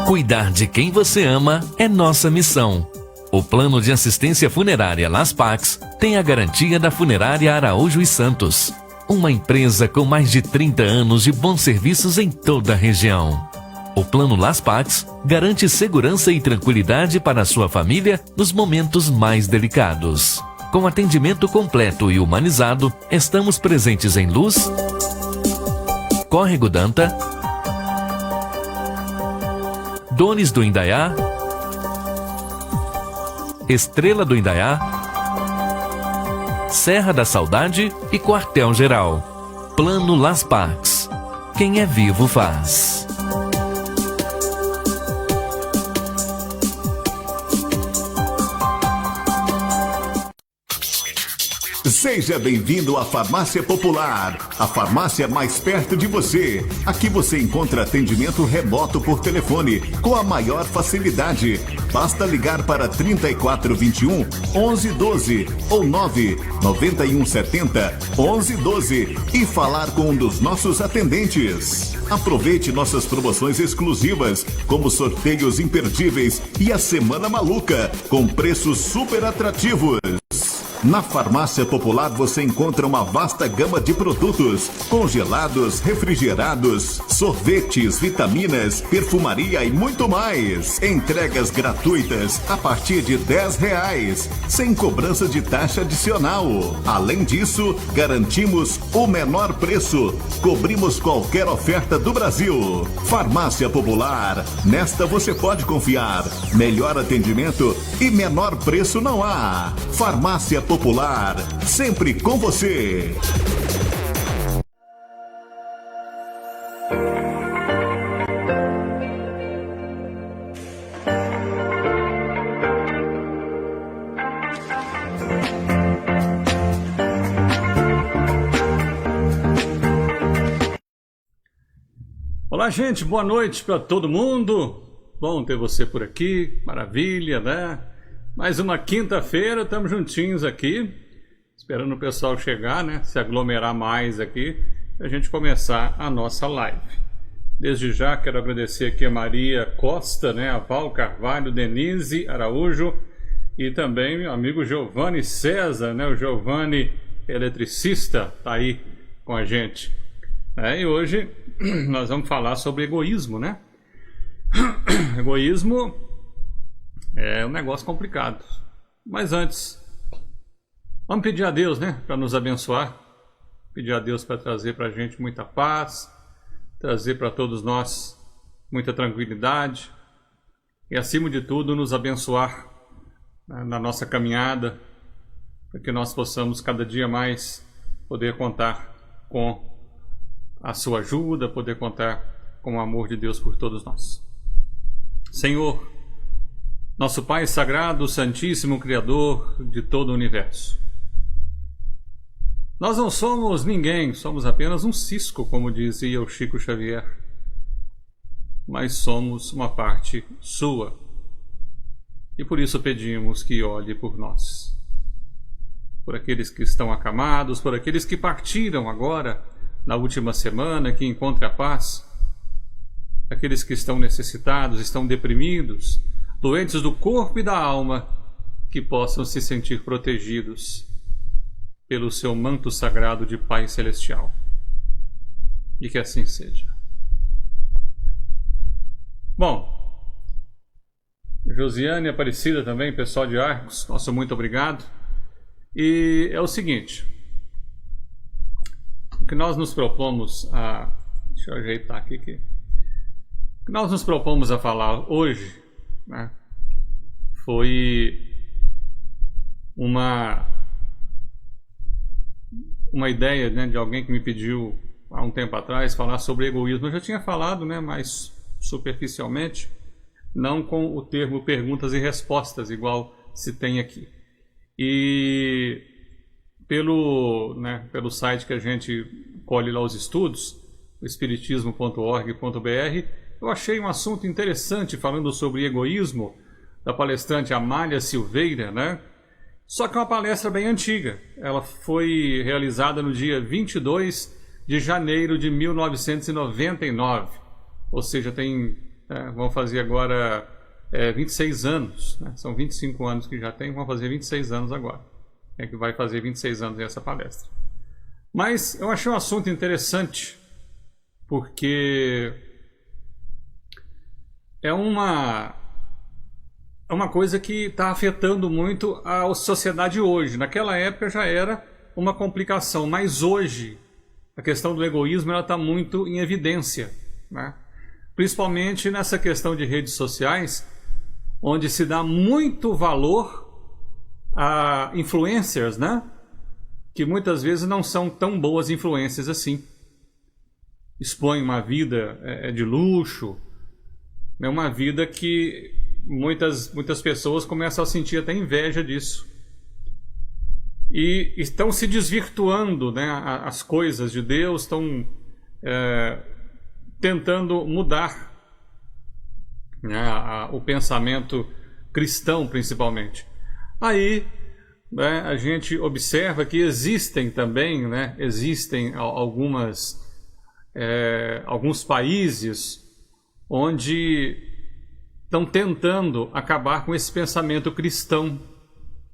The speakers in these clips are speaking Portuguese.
Cuidar de quem você ama é nossa missão. O Plano de Assistência Funerária Las Pax tem a garantia da Funerária Araújo e Santos, uma empresa com mais de 30 anos de bons serviços em toda a região. O Plano Las Pax garante segurança e tranquilidade para a sua família nos momentos mais delicados. Com atendimento completo e humanizado, estamos presentes em Luz, Córrego Danta, Dones do Indaiá, Estrela do Indaiá, Serra da Saudade e Quartel Geral. Plano Las Pax. Quem é vivo faz. Seja bem-vindo à Farmácia Popular, a farmácia mais perto de você. Aqui você encontra atendimento remoto por telefone, com a maior facilidade. Basta ligar para 3421 1112 ou 99170 1112 e falar com um dos nossos atendentes. Aproveite nossas promoções exclusivas, como sorteios imperdíveis e a Semana Maluca, com preços super atrativos. Na Farmácia Popular você encontra uma vasta gama de produtos, congelados, refrigerados, sorvetes, vitaminas, perfumaria e muito mais. Entregas gratuitas a partir de R$10, sem cobrança de taxa adicional. Além disso, garantimos o menor preço. Cobrimos qualquer oferta do Brasil. Farmácia Popular, nesta você pode confiar. Melhor atendimento e menor preço não há. Farmácia Popular, sempre com você. Olá, gente, boa noite para todo mundo. Bom ter você por aqui, maravilha, né? Mais uma quinta-feira, estamos juntinhos aqui, esperando o pessoal chegar, né? Se aglomerar mais aqui, para a gente começar a nossa live. Desde já quero agradecer aqui a Maria Costa, né? A Val Carvalho, Denise Araújo e também meu amigo Giovanni César, né? O Giovanni eletricista está aí com a gente. E hoje nós vamos falar sobre egoísmo, né? Egoísmo é um negócio complicado. Mas antes, vamos pedir a Deus, né? Para nos abençoar. Pedir a Deus para trazer para a gente muita paz, trazer para todos nós muita tranquilidade e, acima de tudo, nos abençoar, né, na nossa caminhada, para que nós possamos cada dia mais poder contar com a sua ajuda, poder contar com o amor de Deus por todos nós. Senhor, nosso Pai Sagrado, Santíssimo, Criador de todo o Universo. Nós não somos ninguém, somos apenas um cisco, como dizia o Chico Xavier. Mas somos uma parte sua. E por isso pedimos que olhe por nós. Por aqueles que estão acamados, por aqueles que partiram agora, na última semana, que encontre a paz. Aqueles que estão necessitados, estão deprimidos, doentes do corpo e da alma, que possam se sentir protegidos pelo seu manto sagrado de Pai Celestial. E que assim seja. Bom, Josiane Aparecida também, pessoal de Arcos, nosso muito obrigado. E é o seguinte, o que nós nos propomos a... Deixa eu ajeitar aqui. O que nós nos propomos a falar hoje, né, foi uma ideia, né, de alguém que me pediu há um tempo atrás falar sobre egoísmo. Eu já tinha falado, né, mais superficialmente, não com o termo perguntas e respostas, igual se tem aqui. E pelo site que a gente colhe lá os estudos, o espiritismo.org.br, eu achei um assunto interessante falando sobre egoísmo, da palestrante Amália Silveira, né? Só que é uma palestra bem antiga. Ela foi realizada no dia 22 de janeiro de 1999. Ou seja, tem vão fazer agora 26 anos, né? São 25 anos que já tem, vão fazer 26 anos agora. Que vai fazer 26 anos essa palestra. Mas eu achei um assunto interessante, porque é uma coisa que está afetando muito a sociedade hoje. Naquela época já era uma complicação, mas hoje a questão do egoísmo está muito em evidência, né? Principalmente nessa questão de redes sociais, onde se dá muito valor a influencers, né? Que muitas vezes não são tão boas influências assim. Expõem uma vida de luxo, né? Uma vida que muitas pessoas começam a sentir até inveja disso. E estão se desvirtuando, né? As coisas de Deus, estão tentando mudar, né? O pensamento cristão, principalmente. Aí, né, a gente observa que existem também, né? Existem alguns países onde estão tentando acabar com esse pensamento cristão,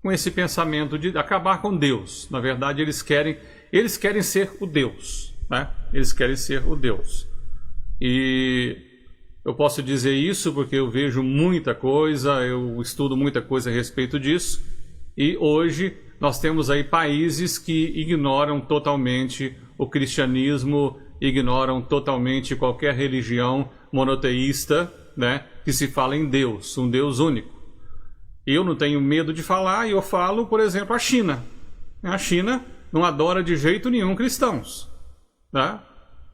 com esse pensamento de acabar com Deus. Na verdade, eles querem ser o Deus, né? Eles querem ser o Deus. E eu posso dizer isso porque eu vejo muita coisa, eu estudo muita coisa a respeito disso, e hoje nós temos aí países que ignoram totalmente o cristianismo, ignoram totalmente qualquer religião monoteísta, né, que se fala em Deus, um Deus único. Eu não tenho medo de falar, e eu falo, por exemplo, a China. A China não adora de jeito nenhum cristãos, tá?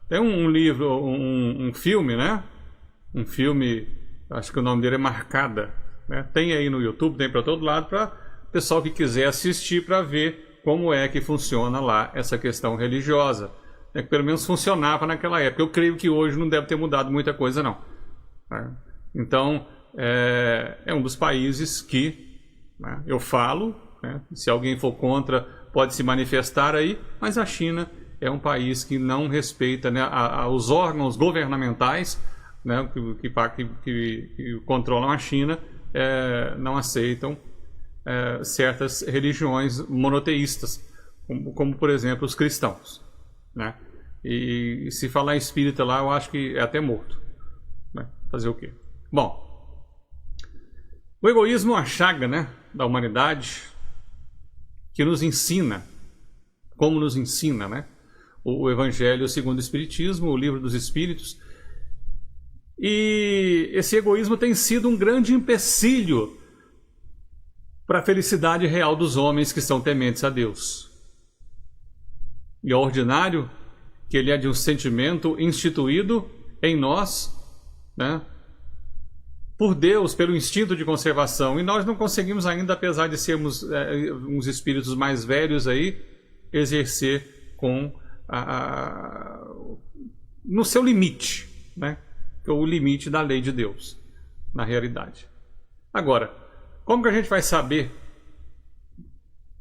Tem um livro, um filme, né? Um filme, acho que o nome dele é Marcada, né? Tem aí no YouTube, tem para todo lado, para o pessoal que quiser assistir, para ver como é que funciona lá essa questão religiosa. Que pelo menos funcionava naquela época. Eu creio que hoje não deve ter mudado muita coisa, não. Então, é um dos países que, né, eu falo, né, se alguém for contra, pode se manifestar aí, mas a China é um país que não respeita, né, os órgãos governamentais, né, que controlam a China, não aceitam certas religiões monoteístas, como por exemplo os cristãos, né? E se falar espírita lá, eu acho que é até morto, né? Fazer o quê? Bom, o egoísmo é uma chaga, né, da humanidade, que nos ensina, como nos ensina, né, o Evangelho segundo o Espiritismo, o Livro dos Espíritos. E esse egoísmo tem sido um grande empecilho para a felicidade real dos homens que são tementes a Deus. E é ordinário que ele é de um sentimento instituído em nós, né, por Deus, pelo instinto de conservação. E nós não conseguimos ainda, apesar de sermos uns espíritos mais velhos aí, exercer no seu limite, né? Que é o limite da lei de Deus, na realidade. Agora, como que a gente vai saber,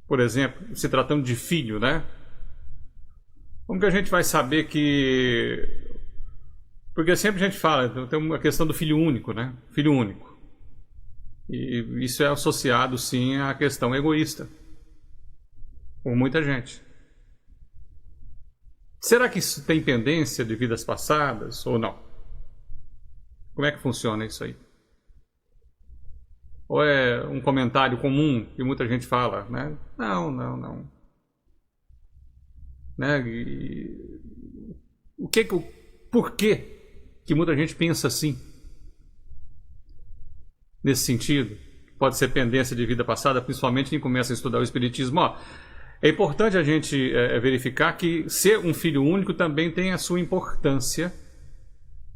por exemplo, se tratando de filho, né? Como que a gente vai saber que... Porque sempre a gente fala, tem uma questão do filho único, né? Filho único. E isso é associado, sim, à questão egoísta, por muita gente. Será que isso tem pendência de vidas passadas ou não? Como é que funciona isso aí? Ou é um comentário comum que muita gente fala, né? Não. Né? Por que muita gente pensa assim? Nesse sentido? Pode ser pendência de vida passada, principalmente quem começa a estudar o Espiritismo. É importante a gente verificar que ser um filho único também tem a sua importância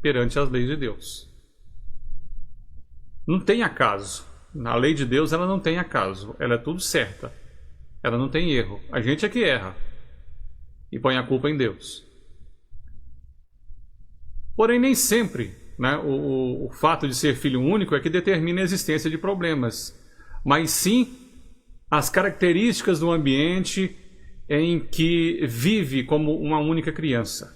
perante as leis de Deus. Não tem acaso. Na lei de Deus ela não tem acaso. Ela é tudo certa. Ela não tem erro. A gente é que erra e põe a culpa em Deus. Porém, nem sempre, né, o fato de ser filho único é que determina a existência de problemas, mas sim as características do ambiente em que vive como uma única criança,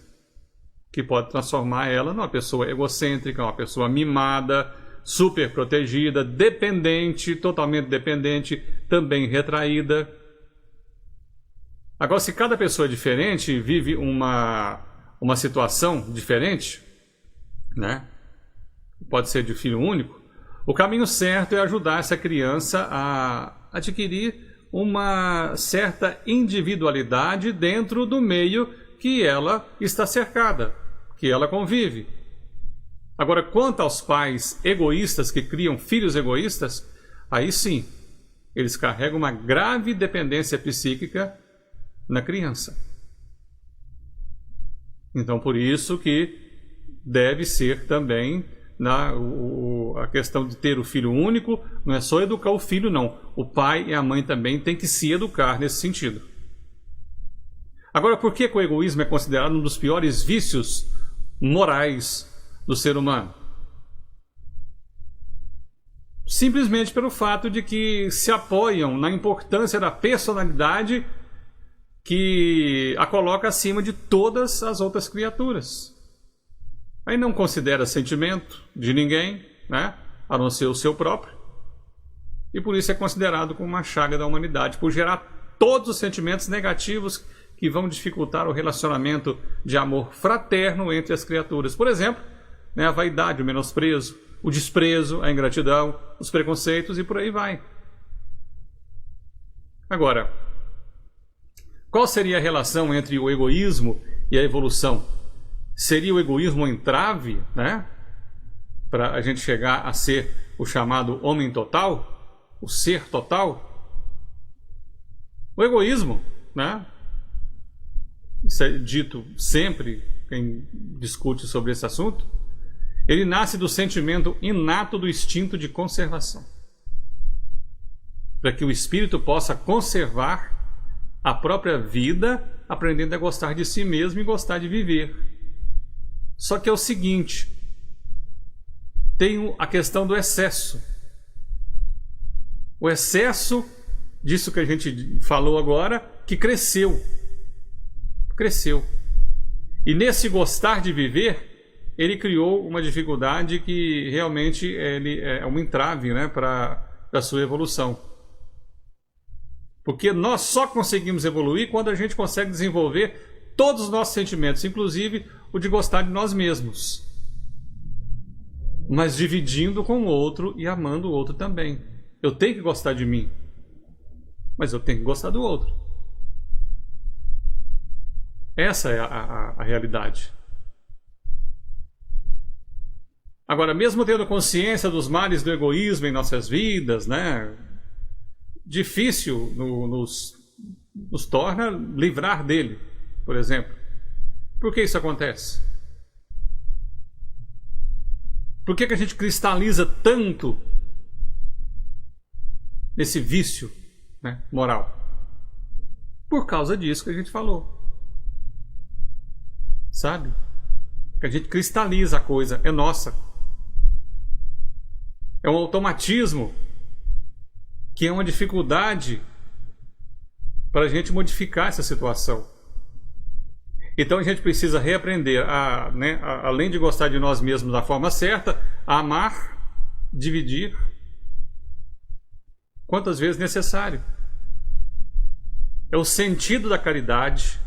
que pode transformar ela numa pessoa egocêntrica, uma pessoa mimada, super protegida, dependente, totalmente dependente, também retraída. Agora, se cada pessoa é diferente, vive uma situação diferente, né? Pode ser de filho único, o caminho certo é ajudar essa criança a adquirir uma certa individualidade dentro do meio que ela está cercada, que ela convive. Agora, quanto aos pais egoístas que criam filhos egoístas, aí sim, eles carregam uma grave dependência psíquica na criança. Então, por isso que deve ser também a questão de ter o filho único, não é só educar o filho, não. O pai e a mãe também têm que se educar nesse sentido. Agora, por que o egoísmo é considerado um dos piores vícios morais do ser humano? Simplesmente pelo fato de que se apoiam na importância da personalidade que a coloca acima de todas as outras criaturas. Aí não considera sentimento de ninguém, né? A não ser o seu próprio. E por isso é considerado como uma chaga da humanidade, por gerar todos os sentimentos negativos que vão dificultar o relacionamento de amor fraterno entre as criaturas. Por exemplo, né, a vaidade, o menosprezo, o desprezo, a ingratidão, os preconceitos e por aí vai. Agora, qual seria a relação entre o egoísmo e a evolução? Seria o egoísmo um entrave, né, para a gente chegar a ser o chamado homem total, o ser total? O egoísmo, né, isso é dito sempre, quem discute sobre esse assunto, ele nasce do sentimento inato do instinto de conservação, para que o espírito possa conservar a própria vida, aprendendo a gostar de si mesmo e gostar de viver. Só que é o seguinte, tem a questão do excesso. O excesso disso que a gente falou agora, que cresceu. E nesse gostar de viver, ele criou uma dificuldade que realmente ele é um entrave, né, para a sua evolução. Porque nós só conseguimos evoluir quando a gente consegue desenvolver todos os nossos sentimentos, inclusive o de gostar de nós mesmos, mas dividindo com o outro e amando o outro também. Eu tenho que gostar de mim, mas eu tenho que gostar do outro. Essa é a realidade. Agora, mesmo tendo consciência dos males do egoísmo em nossas vidas, né, difícil nos torna livrar dele, por exemplo. Por que isso acontece? Por que a gente cristaliza tanto nesse vício, né, moral? Por causa disso que a gente falou. Sabe? Que a gente cristaliza a coisa, é nossa. É um automatismo que é uma dificuldade para a gente modificar essa situação. Então a gente precisa reaprender além de gostar de nós mesmos da forma certa, a amar, dividir, quantas vezes necessário. É o sentido da caridade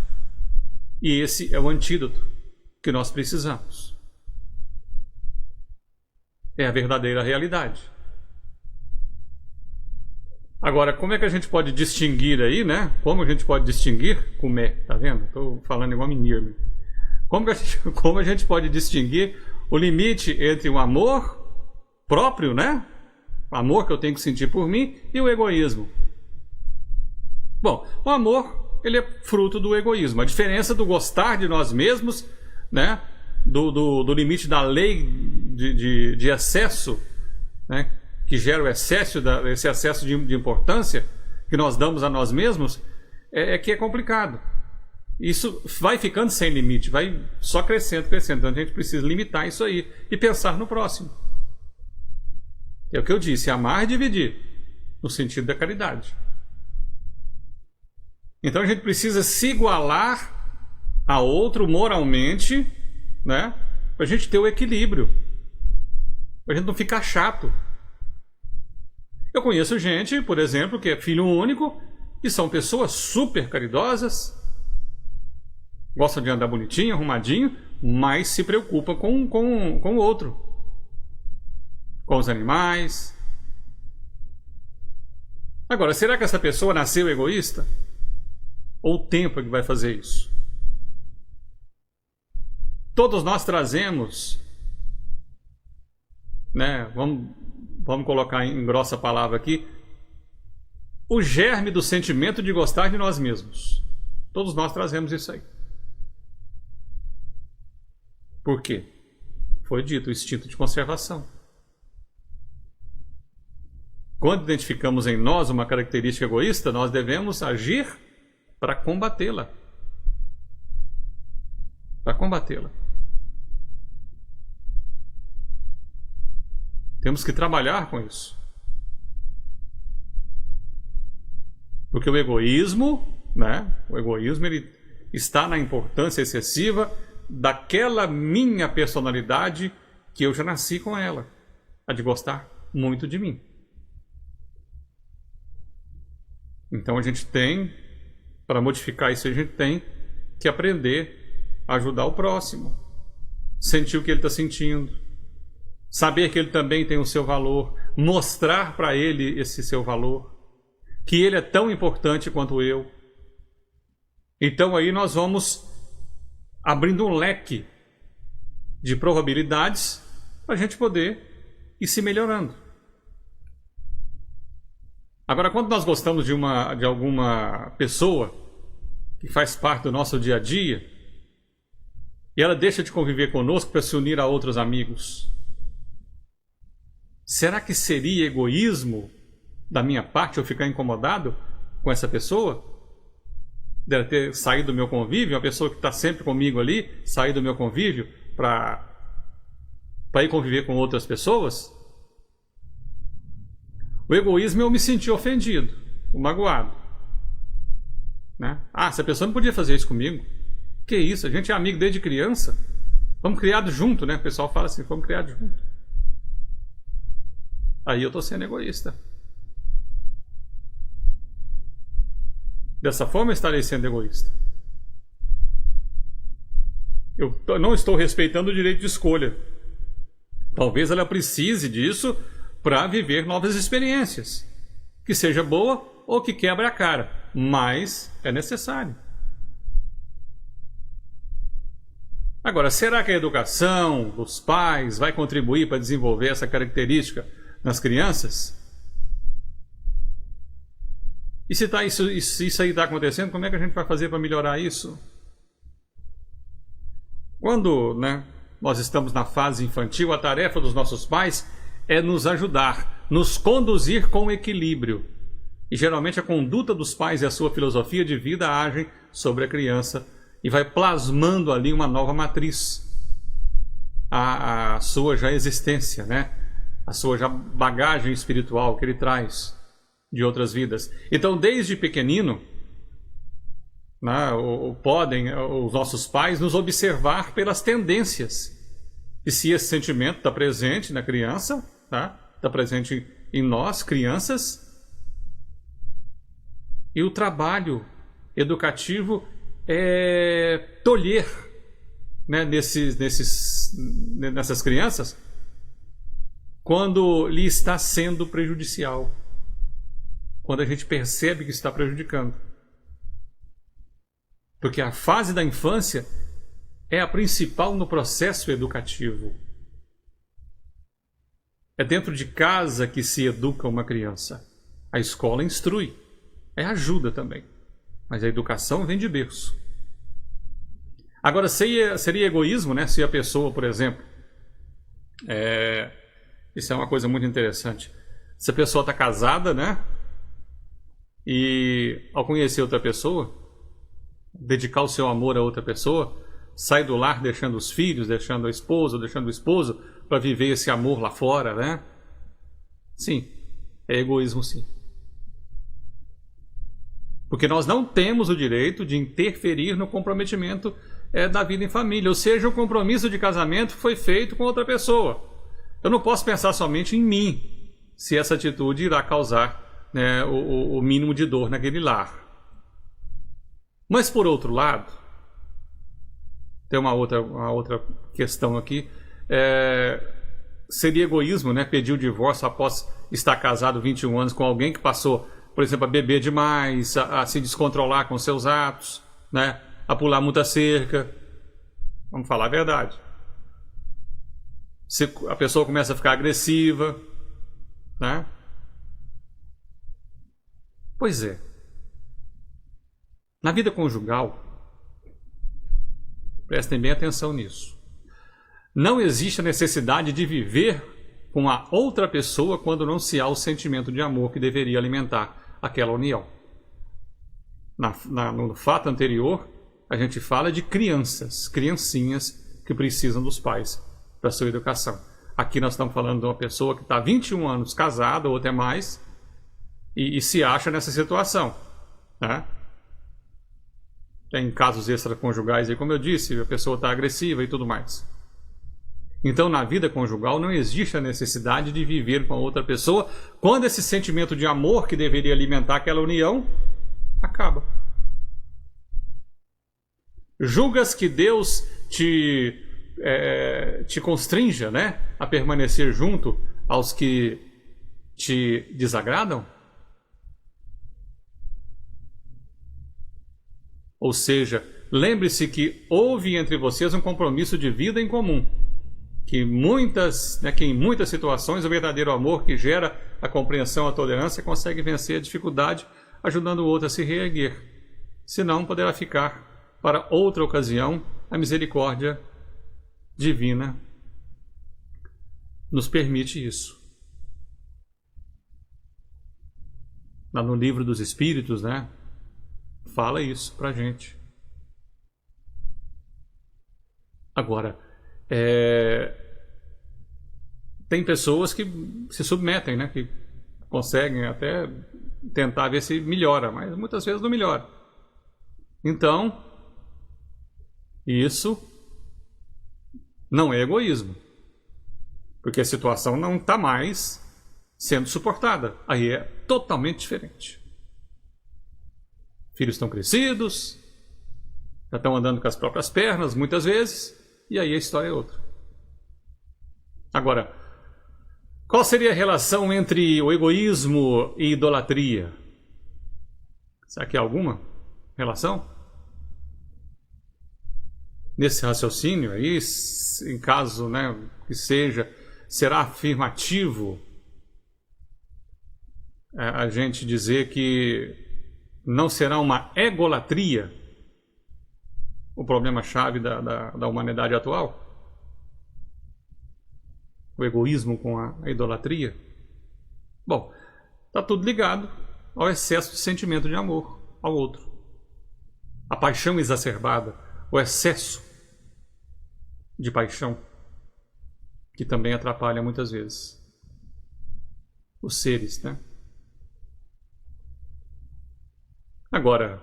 e esse é o antídoto que nós precisamos. É a verdadeira realidade. Agora, como é que a gente pode distinguir aí, né? Como a gente pode distinguir? Como é? Tá vendo? Estou falando igual menino. Como a gente pode distinguir o limite entre o amor próprio, né? O amor que eu tenho que sentir por mim e o egoísmo. Bom, o amor, ele é fruto do egoísmo. A diferença do gostar de nós mesmos, né? Do limite da lei de excesso, né? Que gera esse excesso de importância que nós damos a nós mesmos, é que é complicado. Isso vai ficando sem limite, vai só crescendo. Então a gente precisa limitar isso aí e pensar no próximo. É o que eu disse, amar e dividir, no sentido da caridade. Então a gente precisa se igualar a outro moralmente né? Para a gente ter o equilíbrio, para a gente não ficar chato. Eu conheço gente, por exemplo, que é filho único e são pessoas super caridosas, gostam de andar bonitinho, arrumadinho, mas se preocupam com o outro, com os animais. Agora, será que essa pessoa nasceu egoísta? Ou o tempo é que vai fazer isso? Todos nós trazemos, né, vamos colocar em grossa palavra aqui, o germe do sentimento de gostar de nós mesmos. Todos nós trazemos isso aí. Por quê? Foi dito, o instinto de conservação. Quando identificamos em nós uma característica egoísta, nós devemos agir para combatê-la. Para combatê-la. Temos que trabalhar com isso. Porque o egoísmo, né? O egoísmo, ele está na importância excessiva daquela minha personalidade que eu já nasci com ela, a de gostar muito de mim. Então a gente tem, para modificar isso, a gente tem que aprender a ajudar o próximo, sentir o que ele está sentindo, saber que ele também tem o seu valor, mostrar para ele esse seu valor, que ele é tão importante quanto eu. Então aí nós vamos abrindo um leque de probabilidades para a gente poder ir se melhorando. Agora, quando nós gostamos de alguma pessoa que faz parte do nosso dia a dia e ela deixa de conviver conosco para se unir a outros amigos, será que seria egoísmo da minha parte eu ficar incomodado com essa pessoa? Dela ter saído do meu convívio, uma pessoa que está sempre comigo ali, sair do meu convívio para ir conviver com outras pessoas? O egoísmo é eu me sentir ofendido, magoado, né? Ah, essa pessoa não podia fazer isso comigo. Que isso, a gente é amigo desde criança. Fomos criados juntos, né? O pessoal fala assim, fomos criados juntos. Aí eu estou sendo egoísta. Dessa forma eu estarei sendo egoísta. Eu não estou respeitando o direito de escolha. Talvez ela precise disso para viver novas experiências. Que seja boa ou que quebre a cara. Mas é necessário. Agora, será que a educação dos pais vai contribuir para desenvolver essa característica nas crianças? E se isso aí está acontecendo, como é que a gente vai fazer para melhorar isso? Quando, né, nós estamos na fase infantil, a tarefa dos nossos pais é nos ajudar, nos conduzir com equilíbrio. E geralmente a conduta dos pais e a sua filosofia de vida agem sobre a criança e vai plasmando ali uma nova matriz, a sua já existência, né? A sua já bagagem espiritual que ele traz de outras vidas. Então, desde pequenino, né, podem os nossos pais nos observar pelas tendências. E se esse sentimento está presente na criança, tá? Está presente em nós, crianças, e o trabalho educativo é tolher, né, nessas crianças quando lhe está sendo prejudicial, quando a gente percebe que está prejudicando. Porque a fase da infância é a principal no processo educativo. É dentro de casa que se educa uma criança. A escola instrui, ajuda também. Mas a educação vem de berço. Agora, seria egoísmo, né? Se a pessoa, por exemplo... Isso é uma coisa muito interessante. Se a pessoa está casada, né? E ao conhecer outra pessoa, dedicar o seu amor a outra pessoa, sai do lar deixando os filhos, deixando a esposa, deixando o esposo, para viver esse amor lá fora, né? Sim, é egoísmo, sim. Porque nós não temos o direito de interferir no comprometimento da vida em família. Ou seja, o compromisso de casamento foi feito com outra pessoa. Eu não posso pensar somente em mim, se essa atitude irá causar, né, o mínimo de dor naquele lar. Mas, por outro lado, tem uma outra questão aqui. Seria egoísmo, né, pedir o divórcio após estar casado 21 anos com alguém que passou, por exemplo, a beber demais, a se descontrolar com seus atos, né, a pular muita cerca. Vamos falar a verdade. Se a pessoa começa a ficar agressiva, né? Pois é. Na vida conjugal, prestem bem atenção nisso. Não existe a necessidade de viver com a outra pessoa quando não se há o sentimento de amor que deveria alimentar aquela união. No fato anterior, a gente fala de criancinhas que precisam dos pais para sua educação. Aqui nós estamos falando de uma pessoa que está 21 anos casada ou até mais e se acha nessa situação, né? Tem casos extraconjugais aí, como eu disse, a pessoa está agressiva e tudo mais. Então, na vida conjugal não existe a necessidade de viver com a outra pessoa quando esse sentimento de amor que deveria alimentar aquela união acaba. Julgas que Deus te constrinja, né, a permanecer junto aos que te desagradam? Ou seja, lembre-se que houve entre vocês um compromisso de vida em comum, que em muitas situações o verdadeiro amor que gera a compreensão, a tolerância, consegue vencer a dificuldade, ajudando o outro a se reerguer. Senão poderá ficar para outra ocasião. A misericórdia divina nos permite isso. Lá no Livro dos Espíritos, né, fala isso pra gente. Agora, tem pessoas que se submetem, né, que conseguem até tentar ver se melhora, mas muitas vezes não melhora. Então, isso não é egoísmo, porque a situação não está mais sendo suportada. Aí é totalmente diferente. Filhos estão crescidos, já estão andando com as próprias pernas muitas vezes, e aí a história é outra. Agora, qual seria a relação entre o egoísmo e idolatria? Será que há alguma relação? Nesse raciocínio aí, em caso, né, que seja, será afirmativo a gente dizer que não será uma egolatria o problema-chave da humanidade atual? O egoísmo com a idolatria? Bom, está tudo ligado ao excesso de sentimento de amor ao outro. A paixão exacerbada, o excesso de paixão, que também atrapalha muitas vezes os seres, né? Agora,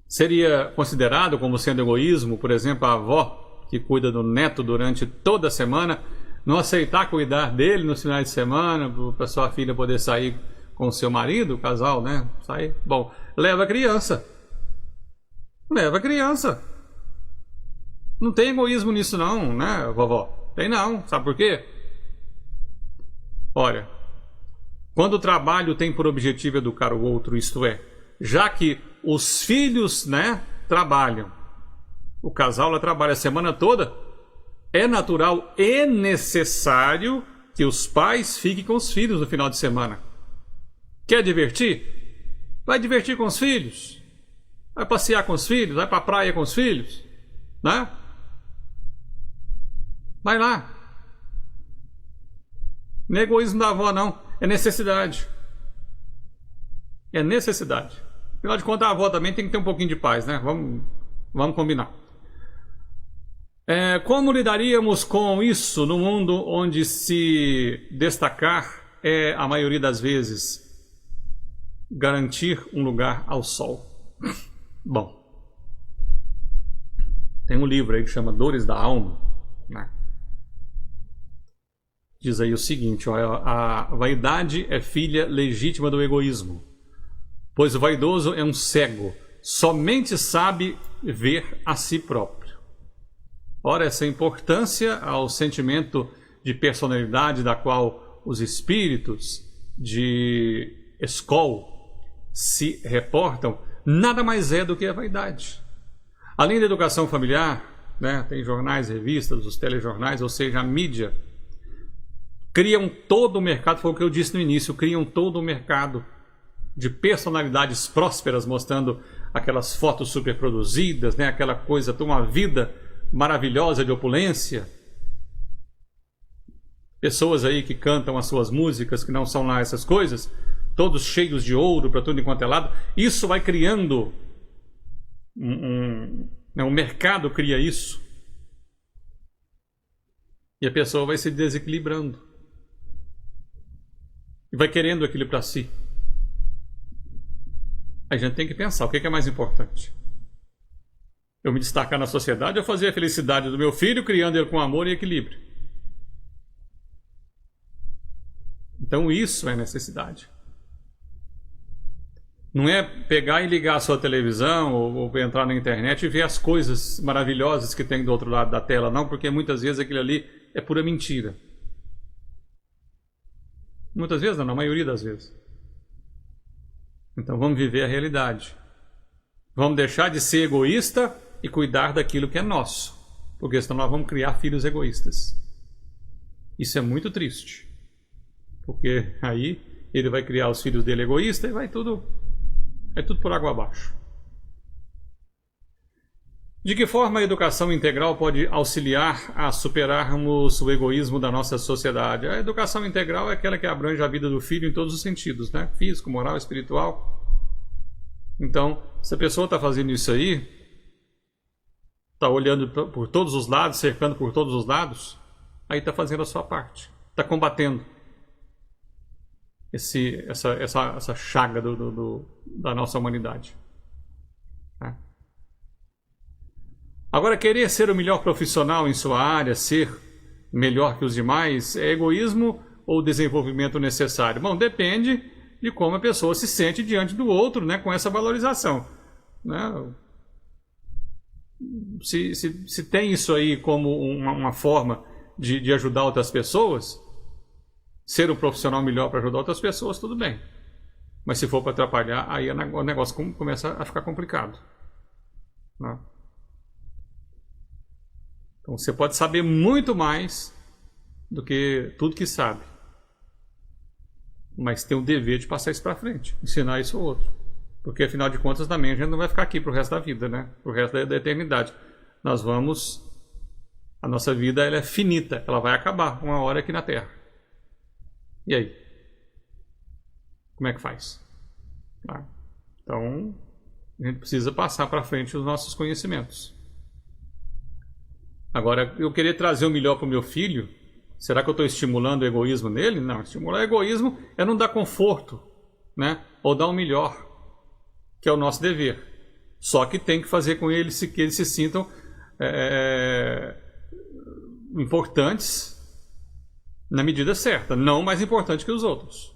seria considerado como sendo egoísmo, por exemplo, a avó que cuida do neto durante toda a semana, não aceitar cuidar dele nos finais de semana, para sua filha poder sair com o seu marido, o casal, né? Sair. Bom, leva a criança. Leva a criança. Não tem egoísmo nisso não, né, vovó? Tem não. Sabe por quê? Olha, quando o trabalho tem por objetivo educar o outro, isto é, já que os filhos, né, trabalham, o casal lá trabalha a semana toda, é natural e necessário que os pais fiquem com os filhos no final de semana. Quer divertir? Vai divertir com os filhos. Vai passear com os filhos, vai para a praia com os filhos, né? Vai lá. Não é egoísmo da avó, não. É necessidade. É necessidade. Afinal de contas, a avó também tem que ter um pouquinho de paz, né? Vamos combinar. Como lidaríamos com isso no mundo onde se destacar é, a maioria das vezes, garantir um lugar ao sol. Bom, tem um livro aí que chama Dores da Alma, né? Diz aí o seguinte, ó, a vaidade é filha legítima do egoísmo, pois o vaidoso é um cego, somente sabe ver a si próprio. Ora, essa importância ao sentimento de personalidade da qual os espíritos de Escol se reportam, nada mais é do que a vaidade. Além da educação familiar, né, tem jornais, revistas, os telejornais, ou seja, a mídia, criam todo o mercado, foi o que eu disse no início, criam todo o mercado de personalidades prósperas, mostrando aquelas fotos superproduzidas, né, aquela coisa, uma vida maravilhosa de opulência. Pessoas aí que cantam as suas músicas, que não são lá essas coisas, todos cheios de ouro para tudo enquanto é lado. Isso vai criando o mercado cria isso. E a pessoa vai se desequilibrando. E vai querendo aquilo para si. A gente tem que pensar, o que é mais importante? Eu me destacar na sociedade ou fazer a felicidade do meu filho, criando ele com amor e equilíbrio? Então isso é necessidade. Não é pegar e ligar a sua televisão ou entrar na internet e ver as coisas maravilhosas que tem do outro lado da tela, não, porque muitas vezes aquilo ali é pura mentira. Muitas vezes não, na maioria das vezes. Então vamos viver a realidade. Vamos deixar de ser egoísta e cuidar daquilo que é nosso, porque senão nós vamos criar filhos egoístas. Isso é muito triste, porque aí ele vai criar os filhos dele egoístas e vai tudo por água abaixo. De que forma a educação integral pode auxiliar a superarmos o egoísmo da nossa sociedade? A educação integral é aquela que abrange a vida do filho em todos os sentidos, né? Físico, moral, espiritual. Então, se a pessoa está fazendo isso aí, está olhando por todos os lados, cercando por todos os lados, aí está fazendo a sua parte, está combatendo essa chaga da nossa humanidade. Agora, querer ser o melhor profissional em sua área, ser melhor que os demais, é egoísmo ou desenvolvimento necessário? Bom, depende de como a pessoa se sente diante do outro, né, com essa valorização, né? Se tem isso aí como uma forma de ajudar outras pessoas, ser um profissional melhor para ajudar outras pessoas, tudo bem. Mas se for para atrapalhar, aí o negócio começa a ficar complicado, né? Então você pode saber muito mais do que tudo que sabe, mas tem o dever de passar isso para frente, ensinar isso ao outro. Porque afinal de contas também a gente não vai ficar aqui para o resto da vida, né? Para o resto da eternidade. A nossa vida ela é finita, ela vai acabar uma hora aqui na Terra. E aí? Como é que faz? Então, a gente precisa passar para frente os nossos conhecimentos. Agora, eu querer trazer o melhor para o meu filho, será que eu estou estimulando o egoísmo nele? Não, estimular o egoísmo é não dar conforto, né? Ou dar o melhor, que é o nosso dever. Só que tem que fazer com eles que eles se sintam importantes na medida certa, não mais importante que os outros.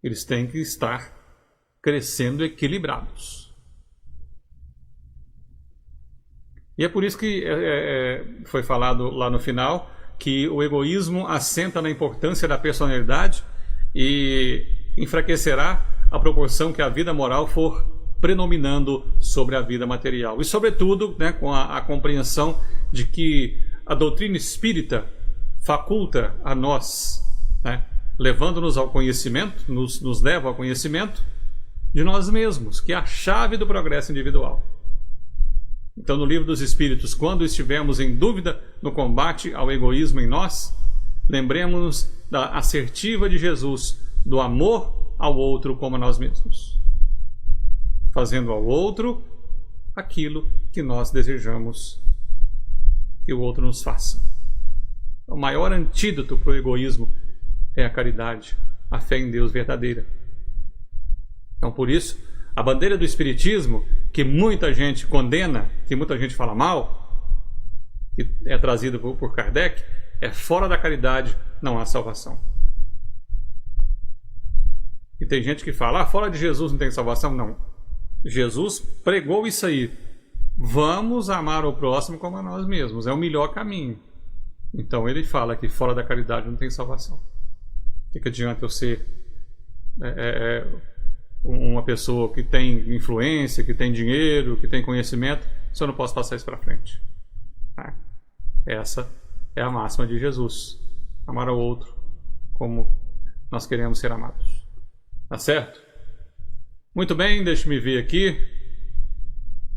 Eles têm que estar crescendo equilibrados. E é por isso que foi falado lá no final que o egoísmo assenta na importância da personalidade e enfraquecerá a proporção que a vida moral for predominando sobre a vida material. E sobretudo, né, com a compreensão de que a doutrina espírita faculta a nós, né, levando-nos ao conhecimento, nos leva ao conhecimento de nós mesmos, que é a chave do progresso individual. Então, no Livro dos Espíritos, quando estivermos em dúvida no combate ao egoísmo em nós, lembremos-nos da assertiva de Jesus, do amor ao outro como a nós mesmos, fazendo ao outro aquilo que nós desejamos que o outro nos faça. O maior antídoto para o egoísmo é a caridade, a fé em Deus verdadeira. Então, por isso, a bandeira do Espiritismo, que muita gente condena, que muita gente fala mal, que é trazida por Kardec, é fora da caridade não há salvação. E tem gente que fala, fora de Jesus não tem salvação. Não. Jesus pregou isso aí. Vamos amar o próximo como a nós mesmos. É o melhor caminho. Então ele fala que fora da caridade não tem salvação. O que adianta eu ser uma pessoa que tem influência, que tem dinheiro, que tem conhecimento, se eu não posso passar isso para frente? Essa é a máxima de Jesus. Amar ao outro como nós queremos ser amados. Tá certo? Muito bem, deixe-me ver aqui.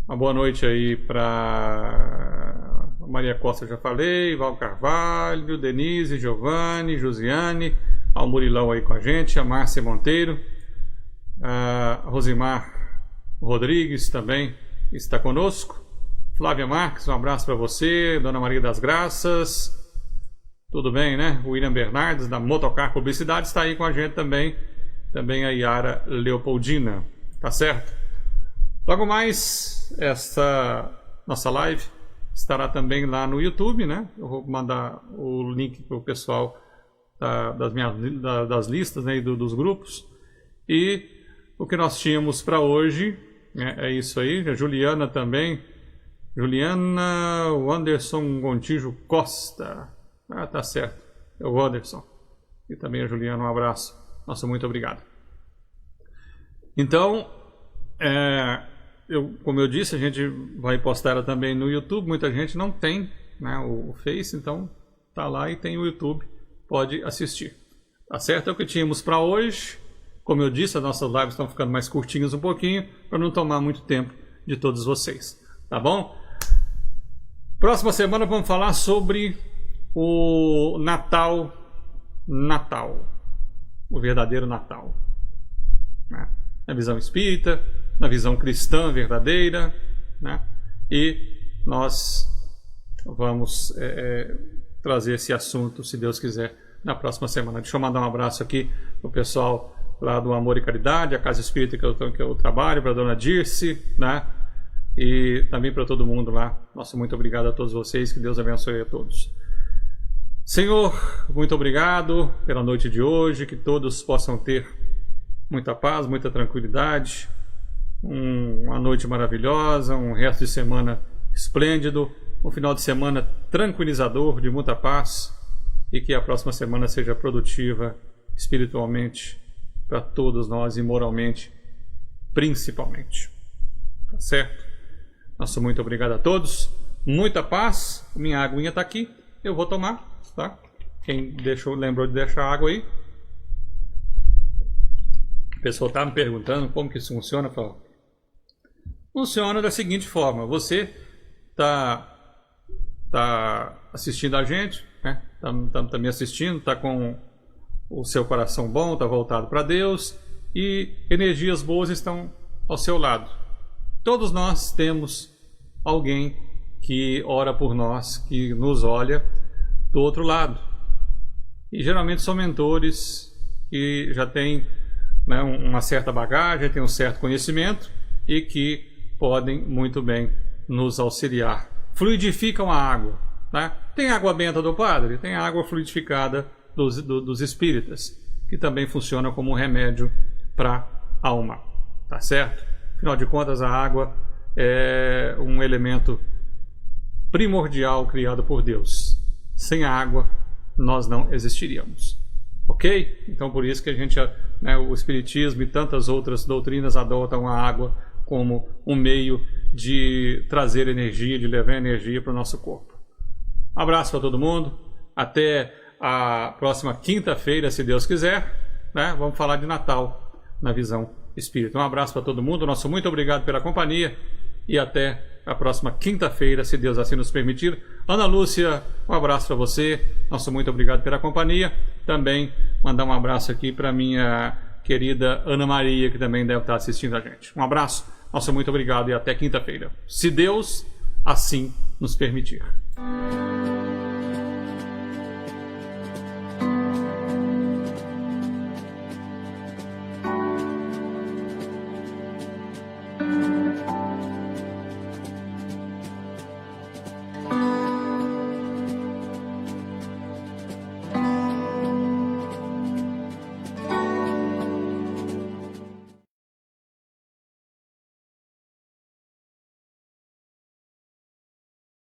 Uma boa noite aí para Maria Costa, já falei, Val Carvalho, Denise, Giovanni, Josiane, ao Murilão aí com a gente, a Márcia Monteiro, a Rosimar Rodrigues também está conosco, Flávia Marques, um abraço para você, Dona Maria das Graças, tudo bem, né? O William Bernardes, da Motocar Publicidade, está aí com a gente também a Yara Leopoldina, tá certo? Logo mais, essa nossa live estará também lá no YouTube, né? Eu vou mandar o link para o pessoal das listas, né, e dos grupos. E o que nós tínhamos para hoje, né, é isso aí. A Juliana também. Juliana, o Anderson Gontijo Costa. Tá certo. É o Anderson. E também a Juliana, um abraço. Nossa, muito obrigado. Então, como eu disse, a gente vai postar ela também no YouTube. Muita gente não tem, né, o Face, então tá lá e tem o YouTube, pode assistir. Tá certo? É o que tínhamos para hoje. Como eu disse, as nossas lives estão ficando mais curtinhas um pouquinho, para não tomar muito tempo de todos vocês. Tá bom? Próxima semana vamos falar sobre o Natal. O verdadeiro Natal. Né? Na visão espírita, na visão cristã verdadeira, né? E nós vamos trazer esse assunto, se Deus quiser, na próxima semana. Deixa eu mandar um abraço aqui para o pessoal lá do Amor e Caridade, a Casa Espírita que eu trabalho, para a Dona Dirce, né? E também para todo mundo lá. Nossa, muito obrigado a todos vocês, que Deus abençoe a todos. Senhor, muito obrigado pela noite de hoje, que todos possam ter muita paz, muita tranquilidade, uma noite maravilhosa, um resto de semana esplêndido, um final de semana tranquilizador, de muita paz, e que a próxima semana seja produtiva espiritualmente para todos nós e moralmente principalmente. Tá certo? Nosso muito obrigado a todos, muita paz. Minha aguinha está aqui, eu vou tomar, tá? Quem lembrou de deixar água aí? O pessoal está me perguntando como que isso funciona. Funciona da seguinte forma: você está assistindo a gente, né? Tá me assistindo, está com o seu coração bom, está voltado para Deus, e energias boas estão ao seu lado. Todos nós temos alguém que ora por nós, que nos olha do outro lado. E geralmente são mentores que já têm, né, uma certa bagagem, têm um certo conhecimento e que podem muito bem nos auxiliar. Fluidificam a água. Tá? Tem água benta do padre? Tem água fluidificada dos espíritas, que também funciona como um remédio para a alma. Tá certo? Afinal de contas, a água é um elemento primordial criado por Deus. Sem a água, nós não existiríamos. Ok? Então, por isso que a gente, né, o Espiritismo e tantas outras doutrinas adotam a água como um meio de trazer energia, de levar energia para o nosso corpo. Um abraço para todo mundo. Até a próxima quinta-feira, se Deus quiser, né? Vamos falar de Natal na visão espírita. Um abraço para todo mundo. Nosso muito obrigado pela companhia e até a próxima quinta-feira, se Deus assim nos permitir. Ana Lúcia, um abraço para você. Nosso muito obrigado pela companhia. Também mandar um abraço aqui para minha querida Ana Maria, que também deve estar assistindo a gente. Um abraço. Nosso muito obrigado e até quinta-feira, se Deus assim nos permitir.